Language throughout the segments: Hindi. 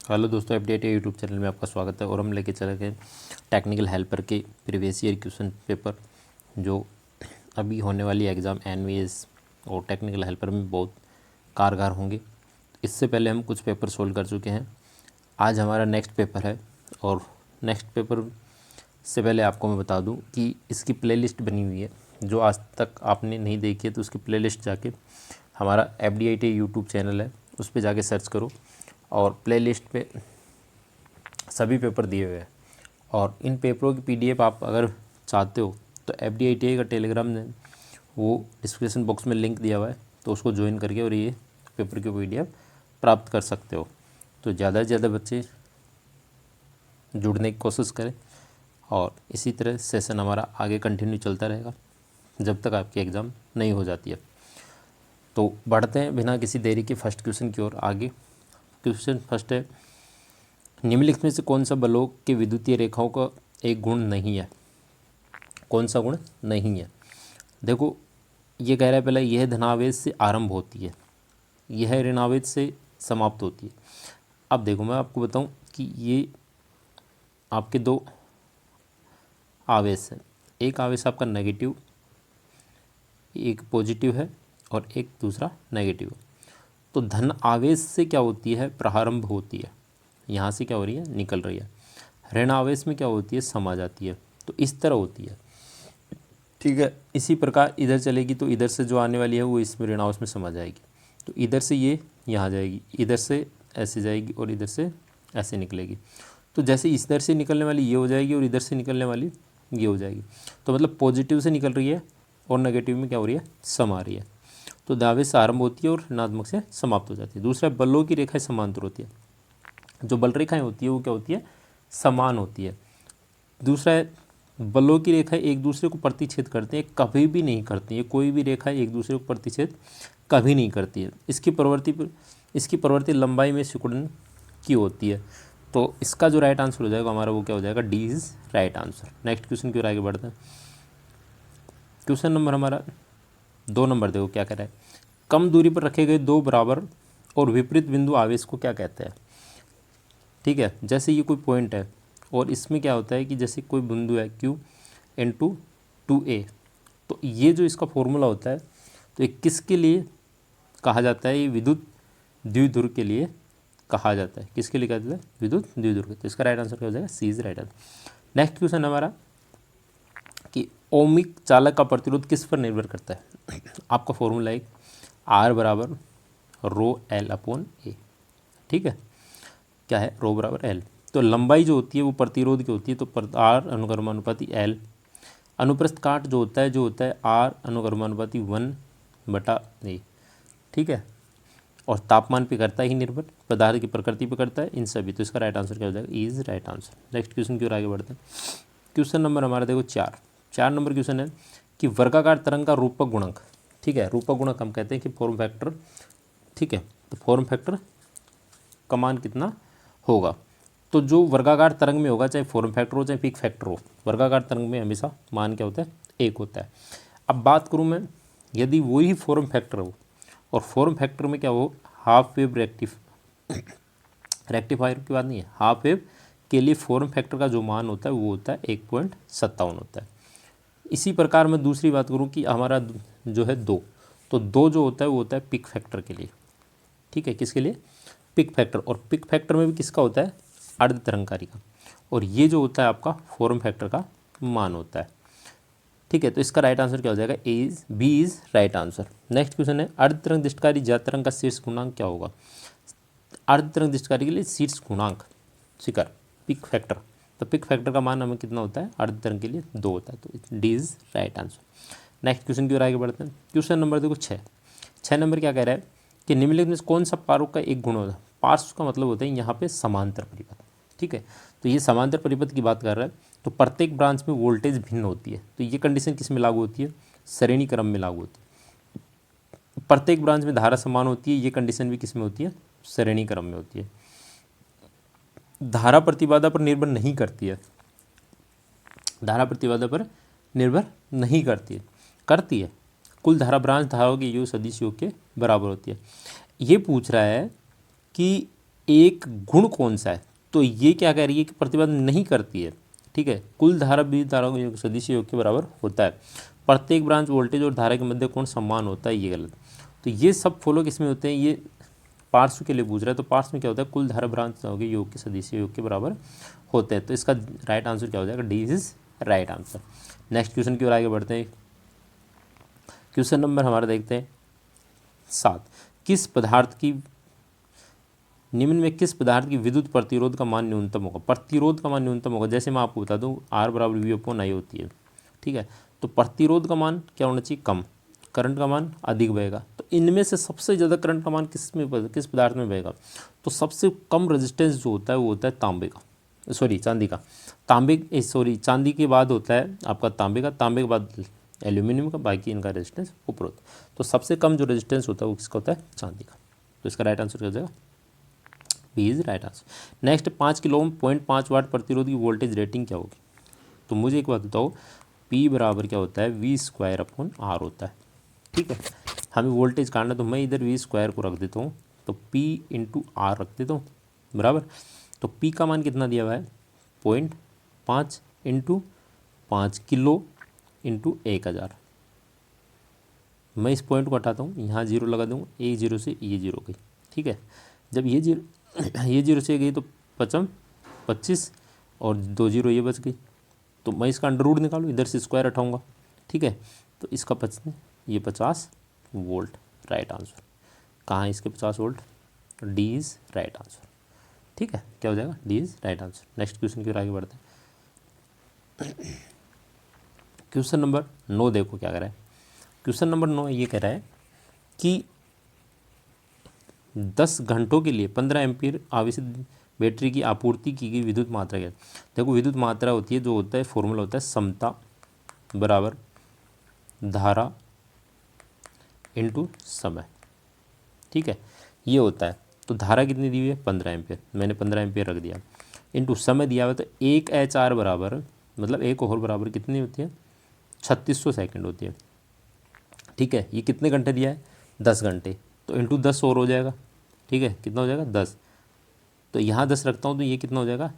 हेलो दोस्तों, अपडेट है यूट्यूब चैनल में आपका स्वागत है। और हम लेके चले गए टेक्निकल हेल्पर के प्रीवियस ईयर क्वेश्चन पेपर जो अभी होने वाली एग्ज़ाम एनवीएस और टेक्निकल हेल्पर में बहुत कारगर होंगे। इससे पहले हम कुछ पेपर सोल्व कर चुके हैं। आज हमारा नेक्स्ट पेपर है और नेक्स्ट पेपर से पहले आपको मैं बता दूं कि इसकी प्लेलिस्ट बनी हुई है। जो आज तक आपने नहीं देखी है तो उसकी प्लेलिस्ट जाके हमारा FDIT यूट्यूब चैनल है उस पर जाके सर्च करो और प्लेलिस्ट पे सभी पेपर दिए हुए हैं। और इन पेपरों की PDF आप अगर चाहते हो तो FDIT का टेलीग्राम ने वो डिस्क्रिप्शन बॉक्स में लिंक दिया हुआ है, तो उसको ज्वाइन करके और ये पेपर की PDF प्राप्त कर सकते हो। तो ज़्यादा से ज़्यादा बच्चे जुड़ने की कोशिश करें और इसी तरह सेशन हमारा आगे कंटिन्यू चलता रहेगा जब तक आपकी एग्ज़ाम नहीं हो जाती है। तो बढ़ते हैं बिना किसी देरी के फर्स्ट क्वेश्चन की ओर आगे। क्वेश्चन फर्स्ट है, निम्नलिखित में से कौन सा बलों के विद्युतीय रेखाओं का एक गुण नहीं है? कौन सा गुण नहीं है? देखो, ये कह रहा है पहले यह धनावेश से आरंभ होती है, यह ऋणावेश से समाप्त होती है। अब देखो मैं आपको बताऊं कि ये आपके दो आवेश हैं। एक आवेश आपका नेगेटिव, एक पॉजिटिव है और एक दूसरा नेगेटिव। तो धन आवेश से क्या होती है? प्रारंभ होती है, यहाँ से क्या हो रही है? निकल रही है। ऋण आवेश में क्या होती है? समा जाती है। तो इस तरह होती है, ठीक है। इसी प्रकार इधर चलेगी तो इधर से जो आने वाली है वो इसमें ऋण आवेश में समा जाएगी। तो इधर से ये यहाँ जाएगी, इधर से ऐसे जाएगी और इधर से ऐसे निकलेगी। तो जैसे इधर से निकलने वाली ये हो जाएगी और इधर से निकलने वाली ये हो जाएगी। तो मतलब पॉजिटिव से निकल रही है और नेगेटिव में क्या हो रही है? समा रही है। तो दावे से आरंभ होती है और ऋणात्मक से समाप्त हो जाती है। दूसरा, बलों की रेखाएं समांतर होती है। जो बल रेखाएं होती है वो क्या होती है? समान होती है। दूसरा है, बलों की रेखाएं एक दूसरे को प्रतिच्छेद करते हैं, कभी भी नहीं करती है। कोई भी रेखा एक दूसरे को प्रतिच्छेद कभी नहीं करती है। इसकी प्रवृत्ति लंबाई में सिकुड़न की होती है। तो इसका जो राइट आंसर हो जाएगा हमारा वो क्या हो जाएगा? D is right answer. Next question की ओर आगे बढ़ते हैं। क्वेश्चन नंबर हमारा 2 नंबर देखो क्या कह रहा है। कम दूरी पर रखे गए दो बराबर और विपरीत बिंदु आवेश को क्या कहते हैं? ठीक है, जैसे ये कोई पॉइंट है और इसमें क्या होता है कि जैसे कोई बिंदु है Q × 2a, तो ये जो इसका फॉर्मूला होता है तो ये किसके लिए कहा जाता है? ये विद्युत द्विध्रुव के लिए कहा जाता है। किसके लिए कहा जाता है? विद्युत द्विध्रुव के। तो इसका राइट आंसर क्या हो जाएगा? C is right answer. Next question हमारा कि ओमिक चालक का प्रतिरोध किस पर निर्भर करता है? आपका फॉर्मूला है R बराबर ρl/a, ठीक है। क्या है? रो बराबर एल। तो लंबाई जो होती है वो प्रतिरोध की होती है, तो R अनुक्रमानुपाती L। अनुप्रस्थ काट जो होता है R अनुक्रमानुपाती 1/a, ठीक है। और तापमान पे करता ही निर्भर, पदार्थ की प्रकृति पे करता है, इन सभी। तो इसका राइट आंसर क्या हो जाएगा? Is right answer. Next question की ओर आगे बढ़ते हैं। क्वेश्चन नंबर हमारा देखो 4 नंबर क्वेश्चन है कि वर्गाकार तरंग का रूपक गुणक, ठीक है। रूपक गुणक हम कहते हैं कि फॉर्म फैक्टर, ठीक है। तो फॉर्म फैक्टर का मान कितना होगा? तो जो वर्गाकार तरंग में होगा, चाहे फॉर्म फैक्टर हो चाहे पिक फैक्टर हो, वर्गाकार तरंग में हमेशा मान क्या होता है? 1 होता है। अब बात करूं मैं, यदि वही फॉर्म फैक्टर हो और फॉर्म फैक्टर में क्या हो? हाफ वेव रेक्टिफायर की बात नहीं है, हाफ वेव के लिए फॉर्म फैक्टर का जो मान होता है वो होता है 1.57 होता है। इसी प्रकार मैं दूसरी बात करूं कि हमारा जो है 2, तो 2 जो होता है वो होता है पिक फैक्टर के लिए, ठीक है। किसके लिए? Peak factor. और पिक फैक्टर में भी किसका होता है? अर्ध तरंगकारी का। और ये जो होता है आपका फॉर्म फैक्टर का मान होता है, ठीक है। तो इसका राइट आंसर क्या हो जाएगा? B is right answer. Next question है, अर्ध तरंग दृष्टिकारी ज्या तरंग का शीर्ष गुणांक क्या होगा? अर्ध तरंग दृष्टिकारी के लिए शीर्ष गुणांक शिखर पिक फैक्टर, तो पिक फैक्टर का मान हमें कितना होता है? अर्ध तरंग के लिए 2 होता है। तो D is right answer. Next question की ओर आगे बढ़ते हैं। क्वेश्चन नंबर देखो 6 नंबर क्या कह रहा है कि निम्नलिखित में कौन सा पार्श्व का एक गुण होता है? पार्श्व का मतलब होता है यहाँ पे समांतर परिपथ, ठीक है। तो ये समांतर परिपथ की बात कर रहा है। तो प्रत्येक ब्रांच में वोल्टेज भिन्न होती है। तो ये कंडीशन किस में लागू होती है? श्रेणी क्रम में लागू होती है। प्रत्येक ब्रांच में धारा समान होती है, ये कंडीशन भी किस में होती है? श्रेणी क्रम में होती है। धारा प्रतिबाधा पर निर्भर नहीं करती है, धारा प्रतिबाधा पर निर्भर नहीं करती है। कुल धारा ब्रांच धाराओं के योग सदिश योग के बराबर होती है। ये पूछ रहा है कि एक गुण कौन सा है, तो ये क्या कह रही है कि प्रतिबंध नहीं करती है। ठीक है, कुल धारा विद्युत धारा योग सदिश योग के बराबर होता है। प्रत्येक ब्रांच वोल्टेज और धारा के मध्य कोण समान होता है, ये गलत। तो ये सब फॉलो किसमें होते हैं, ये पार्श्व के लिए पूछ रहा है। तो पार्श्व में क्या होता है, कुल धारा ब्रांच योग के सदिश योग के बराबर होते हैं। तो इसका राइट आंसर क्या हो जाएगा, D is right answer. Next question की ओर आगे बढ़ते हैं। क्वेश्चन नंबर हमारा देखते हैं 7। किस पदार्थ की निम्न में किस पदार्थ की विद्युत प्रतिरोध का मान न्यूनतम होगा। प्रतिरोध का मान न्यूनतम होगा, जैसे मैं आपको बता दूं R बराबर V/I होती है। ठीक है, तो प्रतिरोध का मान क्या होना चाहिए, कम, करंट का मान अधिक बहेगा। तो इनमें से सबसे ज़्यादा करंट का मान किस पदार्थ में बहेगा, तो सबसे कम रेजिस्टेंस जो होता है वो होता है तांबे का, चांदी का। चांदी के बाद होता है आपका तांबे का, तांबे के बाद एल्यूमिनियम का, बाकी इनका रेजिस्टेंस ऊपर होता है। तो सबसे कम जो रेजिस्टेंस होता है वो किसका होता है, चांदी का। तो इसका राइट आंसर क्या हो जाएगा, B is right answer. Next 5 kilo ohm 0.5 watt प्रतिरोध की वोल्टेज रेटिंग क्या होगी। तो मुझे एक बात बताओ, P बराबर क्या होता है, V²/R होता है। ठीक है, हमें वोल्टेज काटना, तो मैं इधर V² को रख देता हूँ, तो P × R रख देता हूँ बराबर। तो P का मान कितना दिया हुआ है, 0.5 × 5 किलो × 1000। मैं इस पॉइंट को हटाता हूँ, यहाँ 0 लगा दूँगा, एक 0 से ये 0 गई। ठीक है, जब ये 0 से गई तो 25 और 2 0 ये बच गई। तो मैं इसका अंडर रूट निकालूँ, इधर से स्क्वायर हटाऊँगा। ठीक है, तो इसका 50 वोल्ट राइट आंसर। कहाँ है इसके 50 volt, D is right answer. ठीक है, क्या हो जाएगा, D is right answer. Next question की ओर आगे बढ़ते हैं। क्वेश्चन नंबर 9 देखो क्या कह रहा है। क्वेश्चन नंबर 9 ये कह रहा है कि 10 घंटों के लिए 15 एम्पीयर आवेशित बैटरी की आपूर्ति की गई विद्युत मात्रा क्या है। देखो, विद्युत मात्रा होती है, जो होता है फॉर्मूला होता है समता बराबर धारा इनटू समय। ठीक है, ये होता है। तो धारा कितनी दी हुई है, 15 एम्पीयर, मैंने 15 एम्पीयर रख दिया, इनटू समय दिया हुआ। तो 1 HR बराबर, मतलब 1 ओवर बराबर कितनी होती है, 3600 सेकेंड होती है। ठीक है, ये कितने घंटे दिया है, 10 घंटे। तो इंटू 10 और हो जाएगा। ठीक है, कितना हो जाएगा, 10। तो यहाँ 10 रखता हूँ, तो ये कितना हो जाएगा,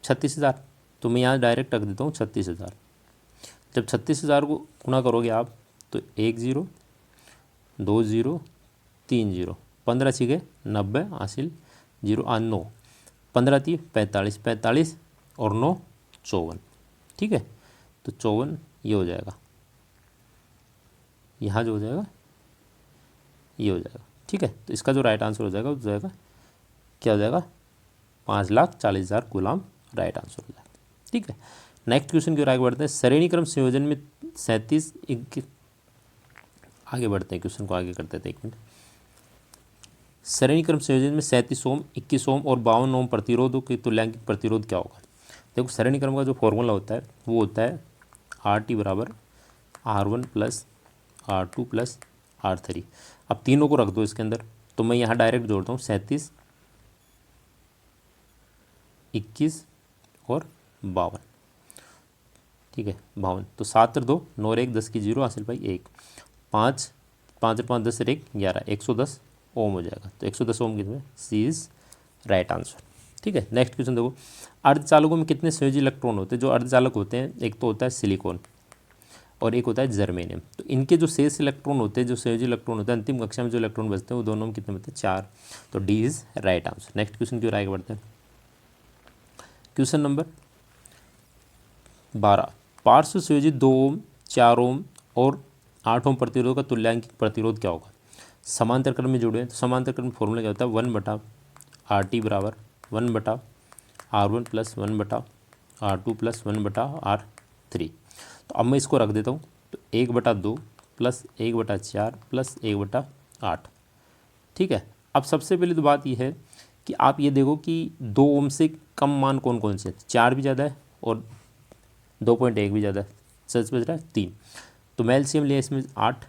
36,000। तो मैं यहाँ डायरेक्ट रख देता हूँ 36,000। जब 36,000 को गुणा करोगे आप, तो 1 0 2 0 3 0, 15 6 90 हासिल 0 8 9, 15 3 45 45 और 9 54। ठीक है, तो 54 ये हो जाएगा, यहाँ जो हो जाएगा ये हो जाएगा। ठीक है, तो इसका जो राइट आंसर हो जाएगा, वो जाएगा क्या हो जाएगा, 5,40,000 कूलम राइट आंसर हो जाएगा। ठीक है, नेक्स्ट क्वेश्चन की ओर आगे बढ़ते हैं। श्रेणी क्रम संयोजन में 37 आगे बढ़ते हैं, क्वेश्चन को आगे करते थे, 1 मिनट। श्रेणी क्रम संयोजन में 37 ओम 21 ओम और 52 ओम प्रतिरोधों के तुल्यांकित प्रतिरोध क्या होगा। देखो, श्रेणी क्रम का जो फॉर्मूला होता है वो होता है RT बराबर R1 + R2 + R3। अब तीनों को रख दो इसके अंदर, तो मैं यहाँ डायरेक्ट जोड़ता हूँ 37 21 और 52। ठीक है, 52, तो 7 और 2 9 और 1 10 की 0 हासिल भाई 1 5 5 और 5 10 और 1 11 110 ओम हो जाएगा। तो 110 ओम कितने, सी इज राइट आंसर। ठीक है, नेक्स्ट क्वेश्चन देखो, अर्धचालकों में कितने संयोजी इलेक्ट्रॉन होते हैं। जो अर्धचालक होते हैं, एक तो होता है सिलिकॉन और एक होता है जर्मेनियम। तो इनके जो शेष इलेक्ट्रॉन होते हैं, जो संयोजी इलेक्ट्रॉन होते हैं, अंतिम कक्षा में जो इलेक्ट्रॉन बचते हैं वो दोनों में कितने बचते हैं, 4। तो D is right answer. Next question की ओर आगे बढ़ते हैं। क्वेश्चन नंबर 12, पार्श्व संयोजित 2 ओम 4 ओम और 8 ओम प्रतिरोध का तुल्यांकित प्रतिरोध क्या होगा। समांतर क्रम में जुड़े हैं, तो समांतर क्रम फॉर्मूला क्या होता है, 1/RT बराबर 1/R1 + 1/R2 + 1/R3। तो अब मैं इसको रख देता हूँ, तो 1/2 + 1/4 + 1/8। ठीक है, अब सबसे पहले तो बात यह है कि आप ये देखो कि 2 ओम से कम मान कौन कौन से, 4 भी ज़्यादा है और 2.1 भी ज़्यादा है, सच बच रहा है 3। तो मैं एलसीएम लिया इसमें 8,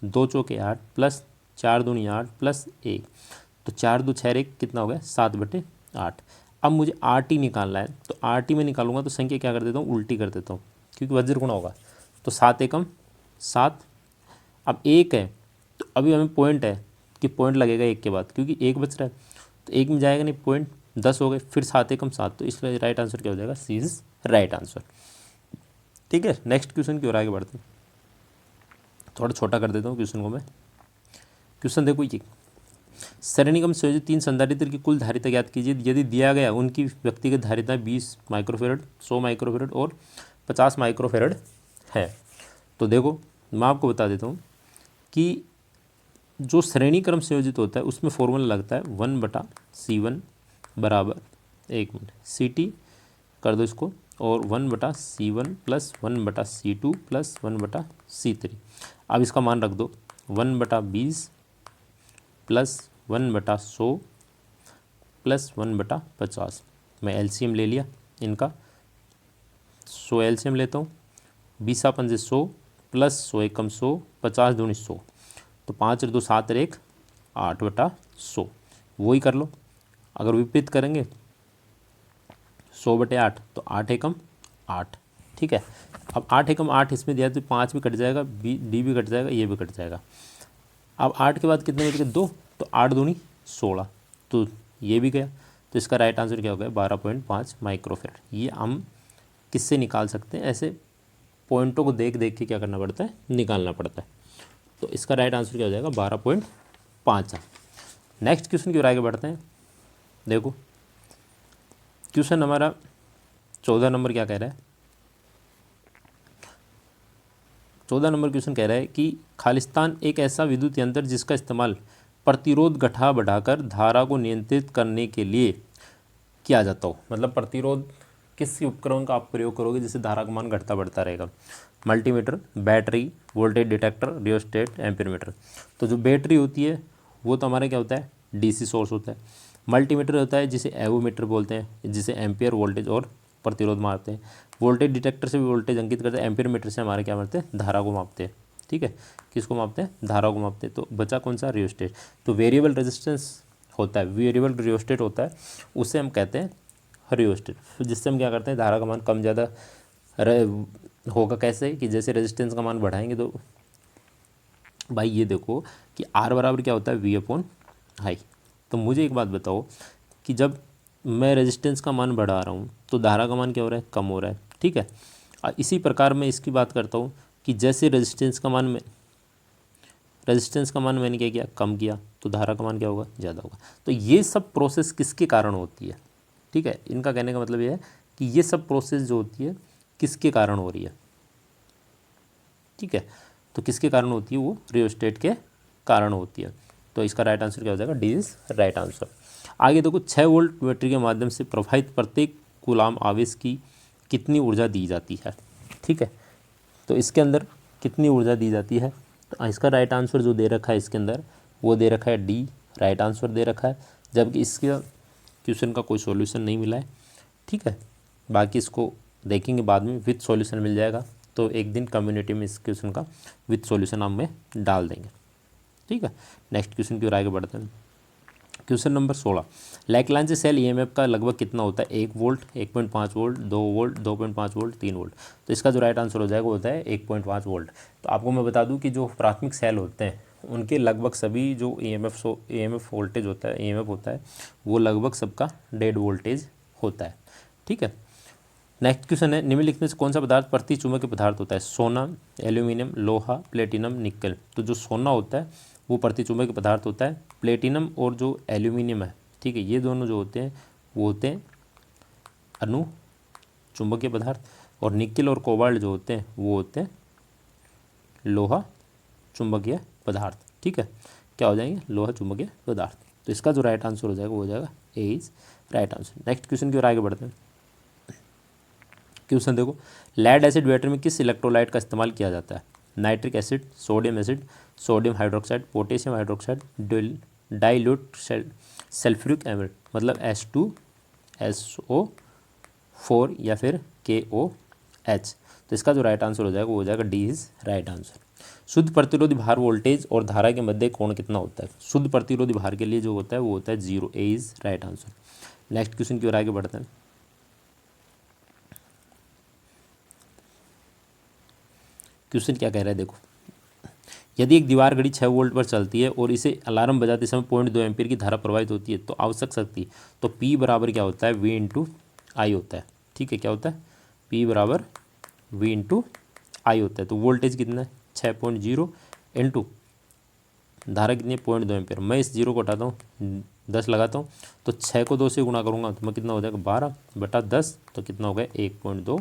2 चौके 8 + 4 दूनी 8 + 1, तो 4 2 6 1 कितना हो गया, 7/8। अब मुझे RT निकालना है, तो RT में निकालूंगा तो संख्या क्या कर देता हूँ, उल्टी कर देता हूँ, क्योंकि वज्र गुणा होगा। तो 7 एकम 7। अब 1 है, तो अभी हमें पॉइंट है, कि पॉइंट लगेगा एक के बाद, क्योंकि एक बच रहा है तो एक में जाएगा नहीं, पॉइंट 10 हो गए, फिर 7 एकम 7, तो इसलिए राइट आंसर क्या हो जाएगा, सी इज राइट आंसर। ठीक है, नेक्स्ट क्वेश्चन की ओर आगे बढ़ते हैं। थोड़ा छोटा कर देता हूँ क्वेश्चन को मैं। क्वेश्चन देखो, ये श्रेणीक्रम संयोजित 3 संधारित्र की कुल धारिता ज्ञात कीजिए यदि दिया गया उनकी व्यक्तिगत धारिता 20 माइक्रोफेरड, 100 माइक्रोफेरड और 50 माइक्रोफेरड है। तो देखो मैं आपको बता देता हूँ कि जो श्रेणी क्रम संयोजित होता है उसमें फॉर्मूला लगता है 1/C1 बराबर, एक मिनट, CT कर दो इसको, और 1/C1 plus 1/C2 plus 1/C3। अब इसका मान रख दो 1/20 प्लस 1/100 प्लस 1/50। मैं LCM ले लिया इनका, 100 LCM लेता हूँ, 20 अपन से 100 प्लस 100 एकम 100, 50 दूनी 100, तो 5 और 2 7 और 1 8/100। वही कर लो, अगर विपरीत करेंगे 100/8 तो 8 एकम 8। ठीक है, अब 8 एकम 8 इसमें दिया तो 5 भी कट जाएगा, डी भी कट जाएगा, ये भी कट जाएगा। अब 8 के बाद कितने बच गए, 2, तो 8 दूनी 16, तो ये भी गया। तो इसका राइट आंसर क्या हो गया, 12.5 माइक्रोफेरड। ये हम किससे निकाल सकते हैं, ऐसे पॉइंटों को देख देख के क्या करना पड़ता है, निकालना पड़ता है। तो इसका राइट आंसर क्या हो जाएगा, 12.5। नेक्स्ट क्वेश्चन की ओर आगे बढ़ते हैं। देखो क्वेश्चन हमारा 14 नंबर क्या कह रहा है, 14 नंबर क्वेश्चन कह रहा है कि खालिस्तान एक ऐसा विद्युत यंत्र जिसका इस्तेमाल प्रतिरोध घटा बढ़ाकर धारा को नियंत्रित करने के लिए किया जाता हो। मतलब प्रतिरोध किस उपकरण का आप प्रयोग करोगे जिससे धारा का मान घटता बढ़ता रहेगा। Multimeter, battery, voltage detector, rheostat, amperemeter. तो जो बैटरी होती है वो तो हमारा क्या होता है, DC सोर्स होता है। मल्टीमीटर होता है जिसे एवोमीटर बोलते हैं, जिसे एम्पियर, वोल्टेज और प्रतिरोध मापते हैं। वोल्टेज डिटेक्टर से भी वोल्टेज अंकित करते हैं। एम्पीयरमीटर से हमारे क्या मापते हैं, धारा को मापते हैं। ठीक है, किसको मापते हैं, धारा को मापते हैं। तो बचा कौन सा, रियोस्टेट। तो वेरिएबल रेजिस्टेंस होता है, वेरिएबल रियोस्टेट होता है, उससे हम कहते हैं रियोस्टेट, जिससे हम क्या करते हैं, धारा का मान कम ज़्यादा होगा। कैसे कि जैसे रेजिस्टेंस का मान बढ़ाएंगे तो भाई ये देखो कि R बराबर क्या होता है, V/I। तो मुझे एक बात बताओ कि जब मैं रेजिस्टेंस का मान बढ़ा रहा हूँ तो धारा का मान क्या हो रहा है, कम हो रहा है। ठीक है, और इसी प्रकार मैं इसकी बात करता हूँ कि जैसे रेजिस्टेंस का मान मैंने क्या किया, कम किया, तो धारा का मान क्या होगा, ज़्यादा होगा। तो ये सब प्रोसेस किसके कारण होती है। ठीक है, इनका कहने का मतलब ये है कि ये सब प्रोसेस जो होती है किसके कारण हो रही है। ठीक है, तो किसके कारण होती है, वो रियोस्टेट के कारण होती है। तो इसका राइट आंसर क्या हो जाएगा, डी इज राइट आंसर। आगे देखो 6 वोल्ट बैटरी के माध्यम से प्रवाहित प्रत्येक कूलाम आवेश की कितनी ऊर्जा दी जाती है। ठीक है, तो इसके अंदर कितनी ऊर्जा दी जाती है, तो इसका राइट आंसर जो दे रखा है इसके अंदर वो दे रखा है डी, राइट आंसर दे रखा है, जबकि इसके क्वेश्चन का कोई सॉल्यूशन नहीं मिला है। ठीक है, बाकी इसको देखेंगे बाद में, विथ सॉल्यूशन मिल जाएगा। तो एक दिन कम्युनिटी में इस क्वेश्चन का विथ सॉल्यूशन हम में डाल देंगे। ठीक है, नेक्स्ट क्वेश्चन की ओर आगे बढ़ते हैं। क्वेश्चन नंबर 16, लैग्रांज सेल EMF का लगभग कितना होता है, 1 volt, 1.5 volt, 2 volt, 2.5 volt, 3 volt. तो इसका जो राइट आंसर हो जाएगा वो होता है 1.5 वोल्ट। तो आपको मैं बता दूं कि जो प्राथमिक सेल होते हैं उनके लगभग सभी जो EMF वोल्टेज होता है, EMF होता है, वो लगभग सबका 1.5 वोल्टेज होता है। ठीक है, नेक्स्ट क्वेश्चन है, निम्नलिखित में से कौन सा पदार्थ प्रति चुंबकीय पदार्थ होता है, सोना, एल्यूमिनियम, लोहा, प्लेटिनम, निकल। तो जो सोना होता है वो प्रति चुंबकीय पदार्थ होता है। प्लेटिनम और जो एल्यूमिनियम है, ठीक है, ये दोनों जो होते हैं वो होते हैं अनु चुंबकीय पदार्थ, और निकल और कोबाल्ट जो होते हैं वो होते हैं लोहा चुंबकीय पदार्थ। ठीक है, क्या हो जाएंगे, लोहा चुंबकीय पदार्थ। तो इसका जो राइट आंसर हो जाएगा वो हो जाएगा A is right answer. Next question की ओर आगे बढ़ते हैं। क्वेश्चन देखो, लेड एसिड बैटरी में किस इलेक्ट्रोलाइट का इस्तेमाल किया जाता है, nitric acid, sodium acid, sodium hydroxide, potassium hydroxide, dilute sulphuric acid, मतलब H2SO4 या फिर KOH। तो इसका जो राइट आंसर हो जाएगा वो हो जाएगा डी इज राइट आंसर। शुद्ध प्रतिरोधी भार वोल्टेज और धारा के मध्य कोण कितना होता है, शुद्ध प्रतिरोधी भार के लिए जो होता है वो होता है 0, A is right answer. Next question की ओर आगे बढ़ते हैं। क्वेश्चन क्या कह रहा है देखो, यदि एक दीवार घड़ी 6 वोल्ट पर चलती है और इसे अलार्म बजाते समय 0.2 एम्पीयर की धारा प्रवाहित होती है तो आवश्यक शक्ति, तो P बराबर क्या होता है, V इंटू आई होता है। ठीक है, क्या होता है, P बराबर V इंटू आई होता है। तो वोल्टेज कितना है, 6.0 इंटू धारा कितनी है, 0.2 एम्पीयर। मैं इस जीरो को हटाता हूँ, 10 लगाता हूँ, तो 6 को 2 से गुणा करूँगा तो मैं कितना हो जाएगा, 12/10, तो कितना हो गया, 1.2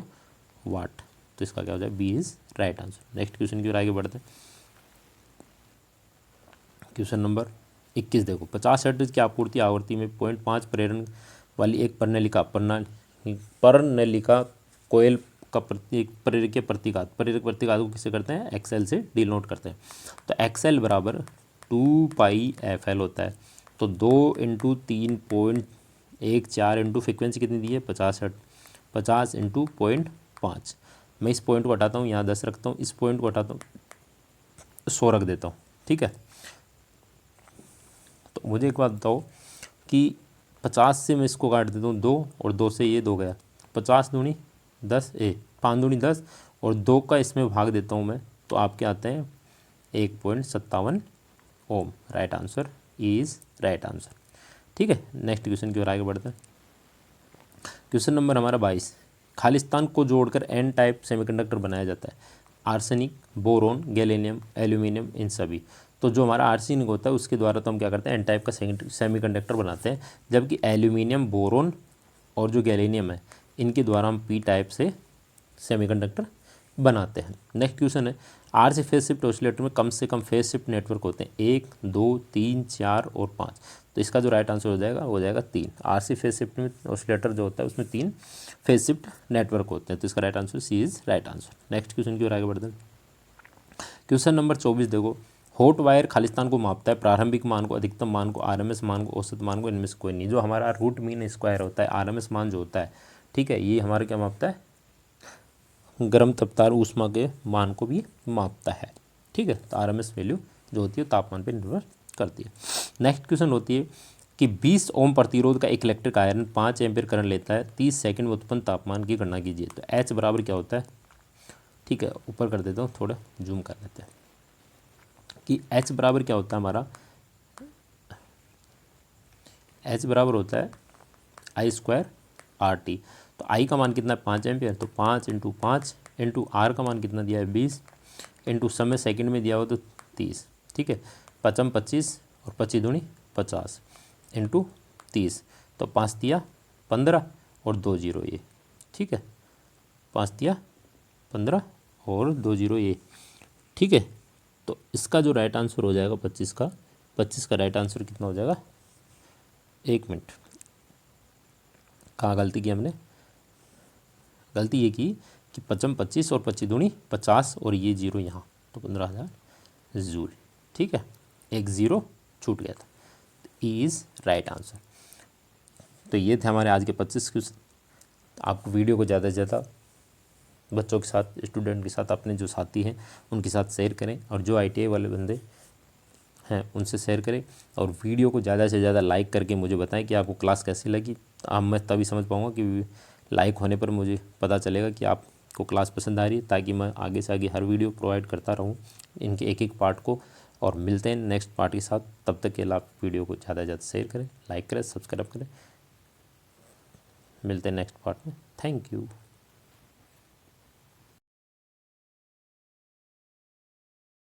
वाट। तो इसका क्या हो जाएगा, B is right answer. Next question की ओर आगे बढ़ते हैं। क्वेश्चन नंबर 21 देखो, 50 हर्ट्ज की आपूर्ति आवृत्ति में 0.5 प्रेरण वाली एक परनलिका कोयल का प्रेरक प्रतीकात को किसे करते हैं, एक्सएल से डिनोट करते हैं। तो एक्सएल बराबर 2πfl होता है। तो 2 इंटू 3.14 इंटू फ्रिक्वेंसी कितनी दी है, 50 हर्ट्ज, 50 इंटू 0.5। मैं इस पॉइंट को हटाता हूँ, यहाँ 10 रखता हूँ, इस पॉइंट को हटाता हूँ, 100 रख देता हूँ। ठीक है, तो मुझे एक बात बताओ कि 50 से मैं इसको काट देता हूँ 2, और 2 से ये 2 गया, 50 दूनी 10, 5 दूनी 10, और 2 का इसमें भाग देता हूँ मैं, तो आपके आते हैं 1.57 ohm. Right answer is right answer. ठीक है, नेक्स्ट क्वेश्चन की ओर आगे बढ़ते हैं। क्वेश्चन नंबर हमारा 22, खालिस्तान को जोड़कर एन टाइप सेमीकंडक्टर बनाया जाता है, आर्सेनिक, बोरोन, गैलेनियम, एल्यूमिनियम, इन सभी। तो जो हमारा आर्सेनिक होता है उसके द्वारा तो हम क्या करते हैं, एन टाइप का सेमीकंडक्टर बनाते हैं, जबकि एल्यूमिनियम, बोरोन और जो गैलेनियम है इनके द्वारा हम पी टाइप से सेमीकंडक्टर बनाते हैं। नेक्स्ट क्वेश्चन है, आरसी फेज शिफ्ट ऑसिलेटर में कम से कम फेज शिफ्ट नेटवर्क होते हैं, 1, 2, 3, 4 और 5। तो इसका जो राइट आंसर हो जाएगा 3। आरसी फेज शिफ्ट में ऑसिलेटर जो होता है उसमें 3 फेज शिफ्ट नेटवर्क होते हैं। तो इसका right answer C is right answer. Next question की ओर आगे बढ़ते हैं। क्वेश्चन नंबर 24 देखो, हॉट वायर खालिस्तान को मापता है, प्रारंभिक मान को, अधिकतम मान को, आरएमएस मान को, औसत मान को, इनमें से कोई नहीं। जो हमारा रूट मीन स्क्वायर होता है, आरएमएस मान जो होता है, ठीक है, ये हमारा क्या मापता है, गर्म तपतार ऊष्मा के मान को भी मापता है। ठीक है, तो आरएमएस वैल्यू जो होती है तापमान पर निर्भर करती है। नेक्स्ट क्वेश्चन होती है कि 20 ओम प्रतिरोध का एक इलेक्ट्रिक आयरन 5 एम्पीयर करंट लेता है, 30 सेकंड में उत्पन्न तापमान की गणना कीजिए। तो एच बराबर क्या होता है, ठीक है, ऊपर कर देता हूँ, थोड़ा जूम कर लेते हैं कि एच बराबर क्या होता है हमारा, एच बराबर होता है I² RT। तो आई का मान कितना है, 5 एम्पियर, तो 5 इंटू 5 इंटू आर का मान कितना दिया है, 20 इंटू समय सेकंड में दिया हो तो 30। ठीक है, 5 25 और 25 दूनी 50 इंटू 30, तो 5 दिया 15 और 2 जीरो ये। ठीक है, 5 दिया 15 और 2 जीरो ये। ठीक है, तो इसका जो राइट आंसर हो जाएगा 25 का राइट आंसर कितना हो जाएगा, 1 मिनट, कहाँ गलती की हमने, गलती ये की कि 5 25 और 25 दूनी 50 और ये जीरो यहाँ, तो 15,000 जूल। ठीक है, एक ज़ीरो छूट गया था, इज़ राइट आंसर। तो ये थे हमारे आज के 25 क्वेश्चन। आपको वीडियो को ज़्यादा से ज़्यादा बच्चों के साथ, स्टूडेंट के साथ, अपने जो साथी हैं उनके साथ शेयर करें, और जो ITI वाले बंदे हैं उनसे शेयर करें, और वीडियो को ज़्यादा से ज़्यादा लाइक करके मुझे बताएं कि आपको क्लास कैसी लगी। अब मैं तभी समझ पाऊँगा कि लाइक होने पर मुझे पता चलेगा कि आपको क्लास पसंद आ रही है, ताकि मैं आगे से आगे हर वीडियो प्रोवाइड करता रहूँ इनके एक एक पार्ट को। और मिलते हैं नेक्स्ट पार्ट के साथ, तब तक के लिए आप वीडियो को ज़्यादा से ज़्यादा शेयर करें, लाइक करें, सब्सक्राइब करें। मिलते हैं नेक्स्ट पार्ट में। Thank you.